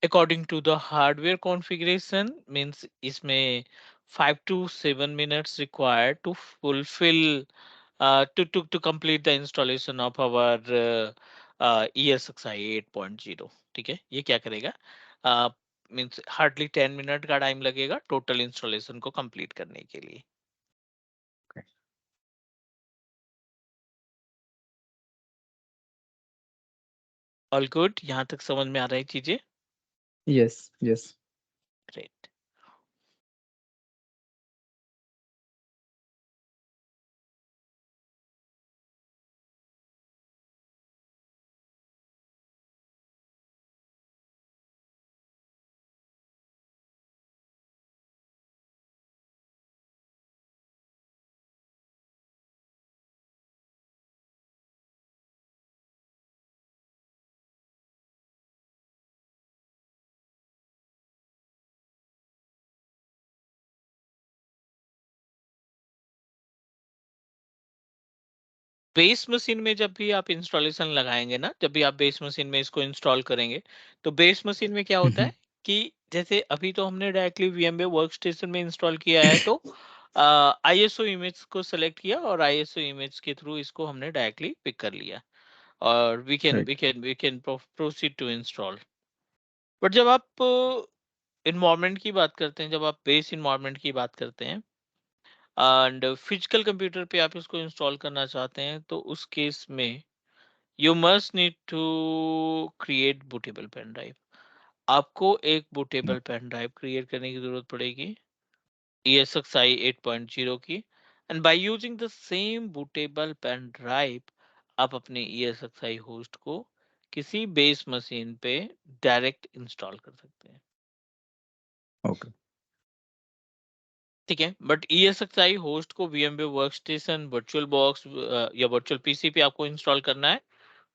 According to the hardware configuration, means इसमें 5 to 7 minutes required to fulfill to complete the installation of our ESXi 8.0. ठीक है, ये क्या करेगा, मीन्स हार्डली 10 मिनट का टाइम लगेगा टोटल इंस्टॉलेशन को कंप्लीट करने के लिए. Okay. ऑल गुड, यहाँ तक समझ में आ रही चीजें. Yes, yes. Great. Base machine में जब भी आप इंस्टॉलेशन लगाएंगे ना, जब भी आप बेस मशीन में इसको इंस्टॉल करेंगे, तो बेस मशीन में क्या होता Mhm. है कि जैसे अभी तो हमने डायरेक्टली वीएमवेयर वर्क स्टेशन में इंस्टॉल किया है, तो आईएसओ इमेज को सेलेक्ट किया और आईएसओ इमेज के थ्रू इसको हमने डायरेक्टली पिक कर लिया और we can Right. We can we can proceed to install. But जब आप इन्वायरमेंट की बात करते हैं, जब आप बेस इन्वायरमेंट की बात करते हैं एंड फिजिकल कंप्यूटर पे आप इसको इंस्टॉल करना चाहते हैं, तो उस केस में you must need to create bootable pen drive. आपको एक bootable Okay. Pen drive create करने की जरूरत पड़ेगी ESXi 8.0 की. And by using the same bootable pen drive आप अपने ESXi होस्ट को किसी बेस मशीन पे डायरेक्ट इंस्टॉल कर सकते हैं. Okay. ठीक है, बट ESXi होस्ट को VMware वर्कस्टेशन, वर्चुअल बॉक्स या वर्चुअल पीसी पे आपको इंस्टॉल करना है,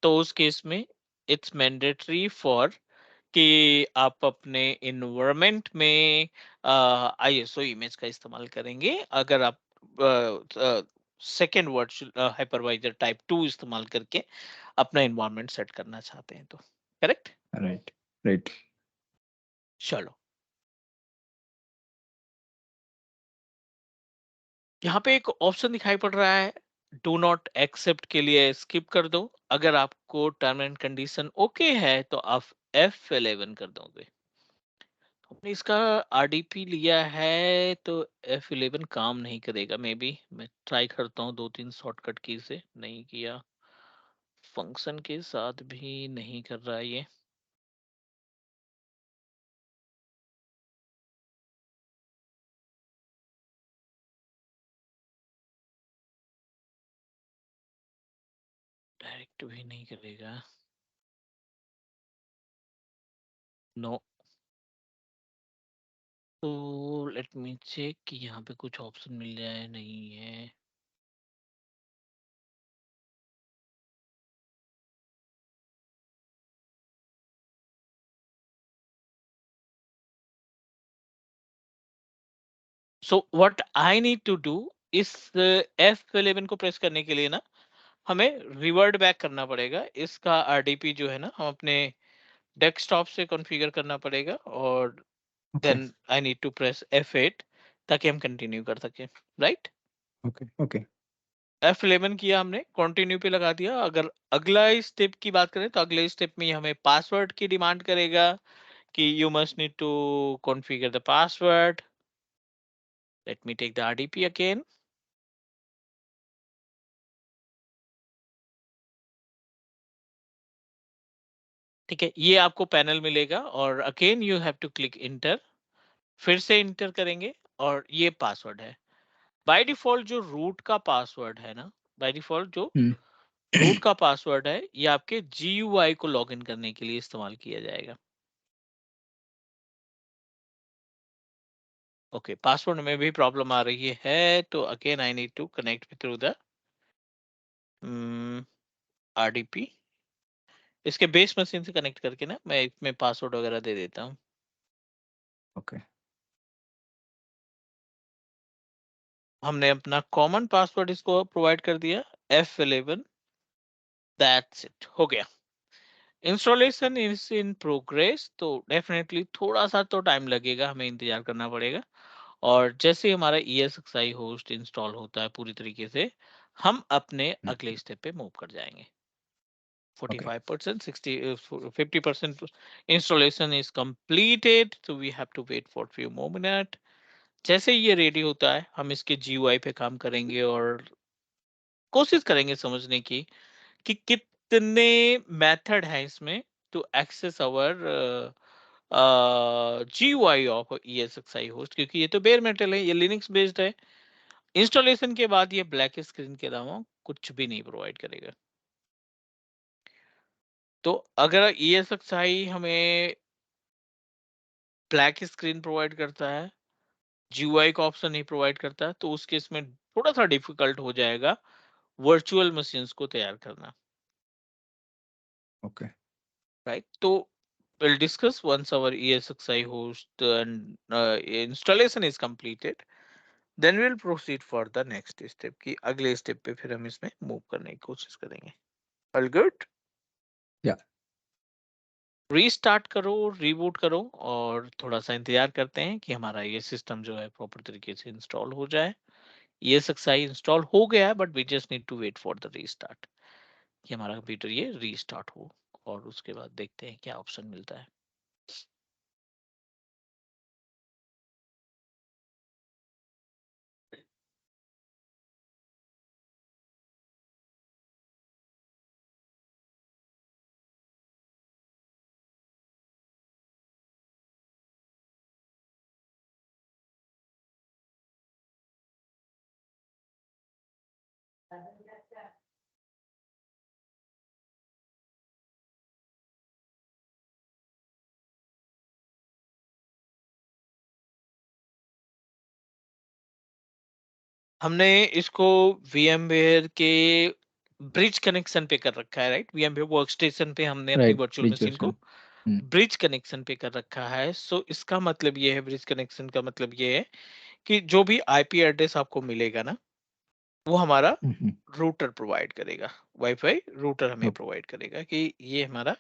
तो उस केस में इट्स मैंडेटरी फॉर कि आप अपने इन्वायरमेंट में आईएसओ इमेज का इस्तेमाल करेंगे, अगर आप सेकेंड वर्चुअल हाइपरवाइजर टाइप 2 इस्तेमाल करके अपना इन्वायरमेंट सेट करना चाहते हैं तो. करेक्ट. Right. Right. चलो, यहाँ पे एक ऑप्शन दिखाई पड़ रहा है, डू नॉट एक्सेप्ट के लिए स्किप कर दो. अगर आपको टर्म एंड कंडीशन ओके है तो आप F11 कर दोगे. हमने इसका आरडीपी लिया है तो F11 काम नहीं करेगा. मे बी मैं ट्राई करता हूँ 2-3 शॉर्टकट की से. नहीं किया, फंक्शन के साथ भी नहीं कर रहा है ये. डायरेक्ट भी नहीं करेगा. नो. तो लेट मी चेक कि यहाँ पे कुछ ऑप्शन मिल जाए. नहीं है. So what I need to do, इस F11 को प्रेस करने के लिए ना हमें रिवर्ट बैक करना पड़ेगा. इसका आरडीपी जो है ना, हम अपने डेस्कटॉप से कॉन्फ़िगर करना पड़ेगा और Okay. Then I need to press F8 ताकि हम कंटिन्यू कर सकें. राइट. Okay. Okay. F11 किया हमने, कंटिन्यू पे लगा दिया. अगर अगला स्टेप की बात करें तो अगले स्टेप में हमें पासवर्ड की डिमांड करेगा कि you must need to configure the password. Let me take the RDP again. ठीक है, ये आपको पैनल मिलेगा और again you have to click enter. फिर से इंटर करेंगे और ये पासवर्ड है. बाय डिफॉल्ट जो रूट का पासवर्ड है ना, बाय डिफॉल्ट जो Hmm. रूट का पासवर्ड है, ये आपके GUI को लॉगिन करने के लिए इस्तेमाल किया जाएगा। ओके, पासवर्ड में भी प्रॉब्लम आ रही है, तो again I need to connect with through the RDP। इसके बेस मशीन से कनेक्ट करके ना मैं इसमें पासवर्ड वगैरह दे देता हूँ। ओके। हमने अपना कॉमन पासवर्ड इसको प्रोवाइड कर दिया, F11। दैट्स इट, हो गया। इंस्टॉलेशन इज इन प्रोग्रेस, तो डेफिनेटली थोड़ा सा तो टाइम लगेगा, हमें इंतजार करना पड़ेगा। और जैसे ही हमारा ESXi होस्ट इंस्टॉल होता है पूरी तरीके से, हम अपने अगले स्टेप पे मूव कर जाएंगे। Okay. 45%, 60, 50% installation is completed, so we have to wait for few more minutes। जैसे ही ये रेडी होता है, हम इसके GUI पे काम करेंगे और कोशिश करेंगे समझने की कि कितने मेथड हैं इसमें to access our GUI of ESXi host, क्योंकि ये तो बेयर मेटल है, ये लिनक्स बेस्ड है। इंस्टॉलेशन के बाद ये ब्लैक स्क्रीन के अलावा कुछ भी नहीं प्रोवाइड करेगा। तो अगर ESXi हमें ब्लैक स्क्रीन प्रोवाइड करता है, GUI का ऑप्शन नहीं प्रोवाइड करता है, तो उस केस में थोड़ा सा डिफिकल्ट हो जाएगा वर्चुअल मशीन्स को तैयार करना, ओके। राइट? तो we'll discuss once our ESXi host and installation is completed, then we'll proceed for the next step कि अगले स्टेप पे फिर हम इसमें मूव करने की कोशिश करेंगे। All good? या। रीस्टार्ट करो, रीबूट करो और थोड़ा सा इंतजार करते हैं कि हमारा ये सिस्टम जो है प्रॉपर तरीके से इंस्टॉल हो जाए। ESXi इंस्टॉल हो गया है, but we just need to wait for the restart कि हमारा कंप्यूटर ये रीस्टार्ट हो, और उसके बाद देखते हैं क्या ऑप्शन मिलता है। हमने इसको VMware के ब्रिज कनेक्शन पे कर रखा है, राइट? VMware वर्कस्टेशन पे हमने अपनी राइट, वर्चुअल बीच मशीन को वर्जन। हुँ, ब्रिज कनेक्शन पे कर रखा है। सो इसका मतलब ये है, ब्रिज कनेक्शन का मतलब ये है कि जो भी IP एड्रेस आपको मिलेगा ना, वो हमारा हुँ, हुँ। रूटर प्रोवाइड करेगा। वाईफाई रूटर हमें ओके, प्रोवाइड करेगा कि ये हमारा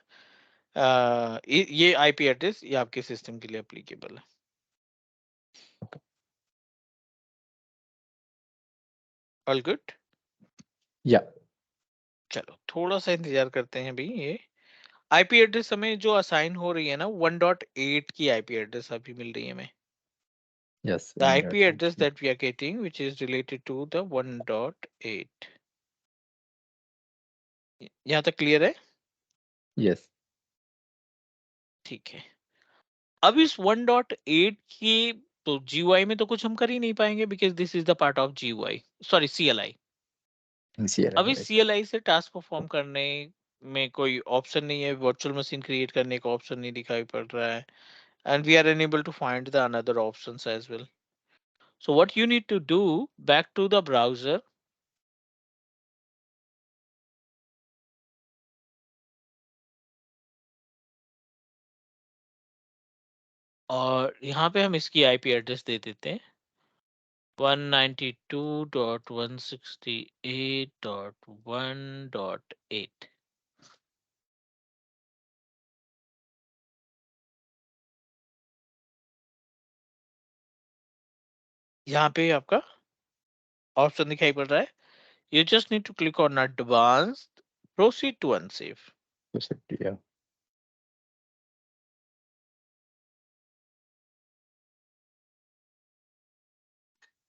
ये IP एड्रेस ये आपके सिस्टम के लिए एप्लीकेबल है। ओके। All good. या। चलो थोड़ा सा इंतजार करते हैं अभी। ये IP एड्रेस हमें जो असाइन हो रही है ना, 1.8 की IP एड्रेस अभी मिल रही है हमें। यस, The IP 1.8 address की। that we are getting, which is related to the 1.8। यहाँ तक क्लियर है? यस। ठीक है। अब इस 1.8 की तो GUI में तो कुछ हम कर ही नहीं पाएंगे, because this is the part of GUI, sorry CLI। NCRI, अब इस राइट। CLI से टास्क परफॉर्म करने में कोई ऑप्शन नहीं है, वर्चुअल मशीन क्रिएट करने का ऑप्शन नहीं दिखाई पड़ रहा है, and we are unable to find the another options as well। So what you need to do, back to the browser, और यहाँ पे हम इसकी IP एड्रेस दे देते हैं 192.168.1.8। यहाँ पे आपका ऑप्शन दिखाई पड़ रहा है, you just need to click on advanced, proceed to unsafe। हो सकती है।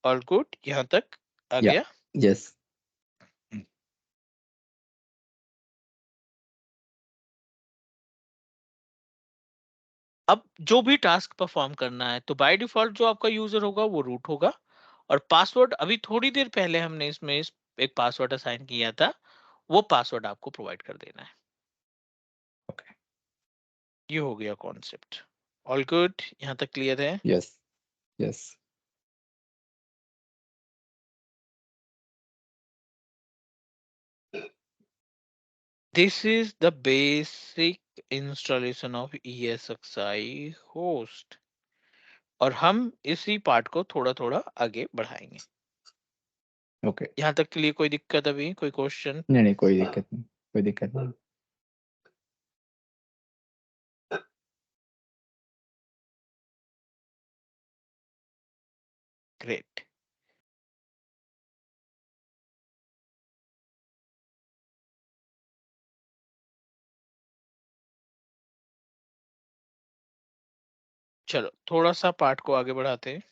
ऑल गुड, यहाँ तक आ या। गया? यस। हम्म। अब जो भी टास्क परफॉर्म करना है, तो बाय डिफॉल्ट जो आपका यूजर होगा वो रूट होगा, और पासवर्ड अभी थोड़ी देर पहले हमने इसमें एक पासवर्ड असाइन किया था, वो पासवर्ड आपको प्रोवाइड कर देना है। ओके। ये हो गया कॉन्सेप्ट। ऑल गुड, यहाँ तक क्लियर है? Yes, yes. This is the basic installation of ESXi host, और हम इसी पार्ट को थोड़ा थोड़ा आगे बढ़ाएंगे। ओके। यहाँ तक के लिए कोई दिक्कत, अभी कोई क्वेश्चन? नहीं, नहीं, कोई दिक्कत नहीं, कोई दिक्कत नहीं। ग्रेट। चलो थोड़ा सा पार्ट को आगे बढ़ाते हैं।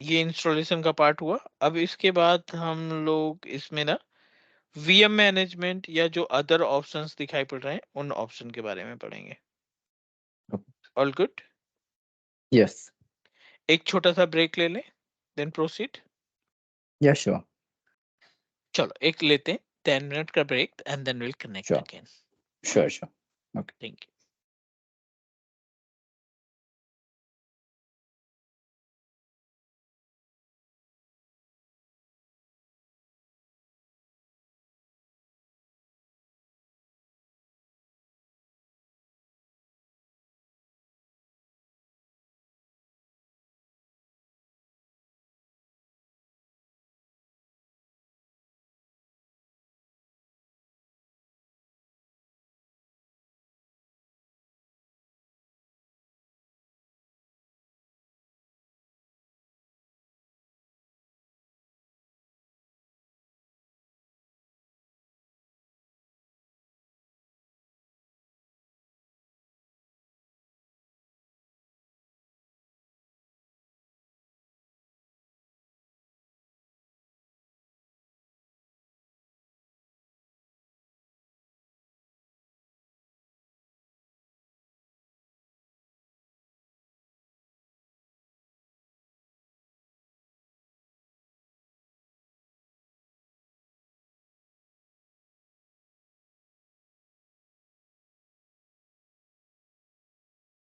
ये इंस्टॉलेशन का पार्ट हुआ। अब इसके बाद हम लोग इसमें ना वीएम मैनेजमेंट या जो अदर ऑप्शंस दिखाई पड़ रहे हैं उन ऑप्शन के बारे में पढ़ेंगे। All good? यस। एक छोटा सा ब्रेक ले लें, देन प्रोसीड। यस, श्योर, चलो एक लेते हैं 10 मिनट का break and then will connect sure, again. Sure, sure. Okay. Thank you.